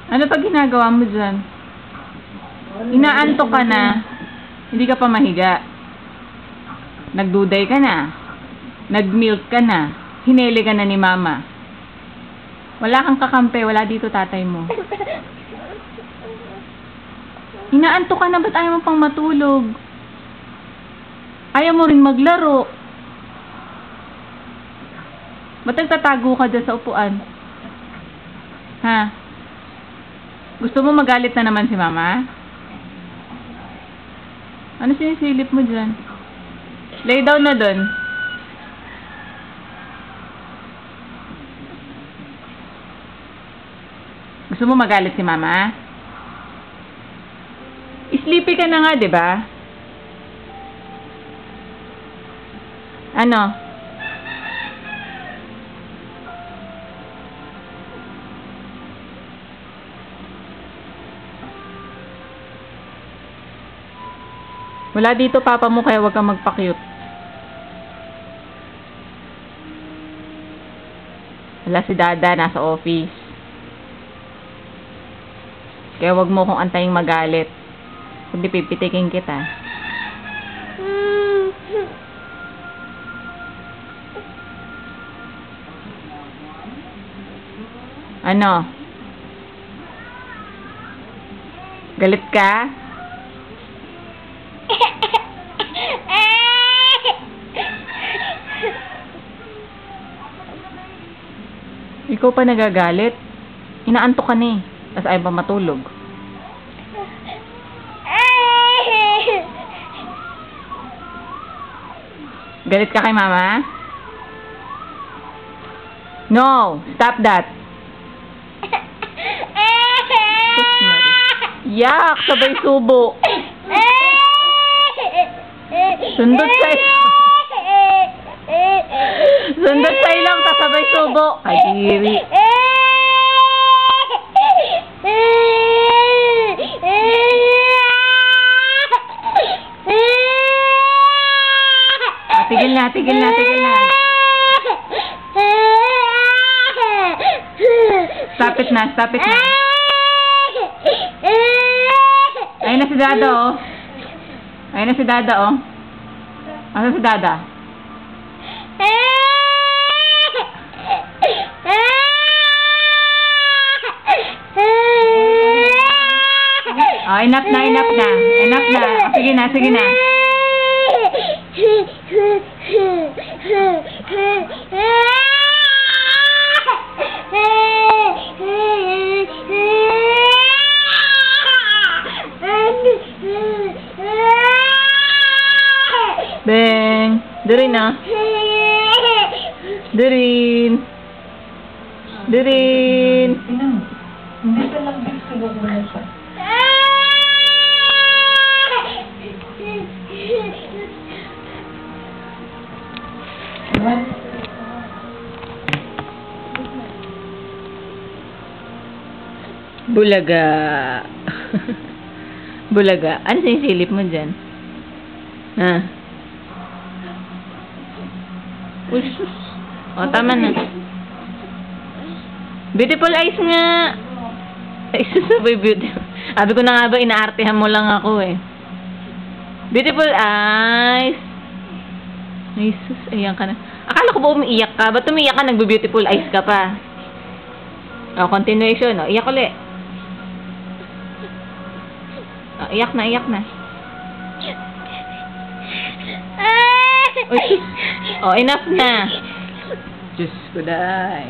Ano pa ginagawa mo dyan? Inaantok ka na. Hindi ka pa mahiga. Nagduday ka na. Nag-milk ka na. Hinele ka na ni mama. Wala kang kakampi. Wala dito tatay mo. Inaantok ka na. Ba't ayaw mo pang matulog? Ayaw mo rin maglaro. Ba't nagtatago ka dyan sa upuan? Ha? Gusto mo magalit na naman si mama? Ano sinisilip mo dyan? Lay down na dun. Gusto mo magalit si mama? Sleepy ka na nga, di ba? Ano? Wala dito papa mo kaya wag kang magpa-cute. Wala si dada, nasa office. Kaya wag mo kong antaying magalit. Kundi pipitikin kita. Ano? Galit ka? Ikaw pa nagagalit? Inaantok ka na eh. Tapos ayaw pa matulog. Galit ka kay mama? No! Stop that! Yak! Sabay subo! Sundot sa'yo! Sundot sa'yo lang, tas sabay subo! Kadiri! Tigil na, tigil na, tigil na! Stop it na, stop it na! Ayun na si dada, oh! Ayun na si dada, oh! Ano si dada? Oh, enough na, enough na. Enough na. Oh, sige na, sige na. Beng, Durin na. Durin. Durin. Hindi ka lang gusto mo na siya. Bulaga. Bulaga. Ano sinisilip mo dyan? Ha? Uy, sus. O, tama na. Beautiful eyes nga. Ay, susabay beautiful. Sabi ko na nga ba, inaartehan mo lang ako eh. Beautiful eyes. Ay, sus. Ayan ka na. Akala ko ba umiiyak ka? Ba't umiiyak ka? Nagbe-beautiful eyes ka pa. O, continuation. O, iyak ulit. O, iyak na, iyak na. Uy, sus. O, enough na. Diyos ko, day.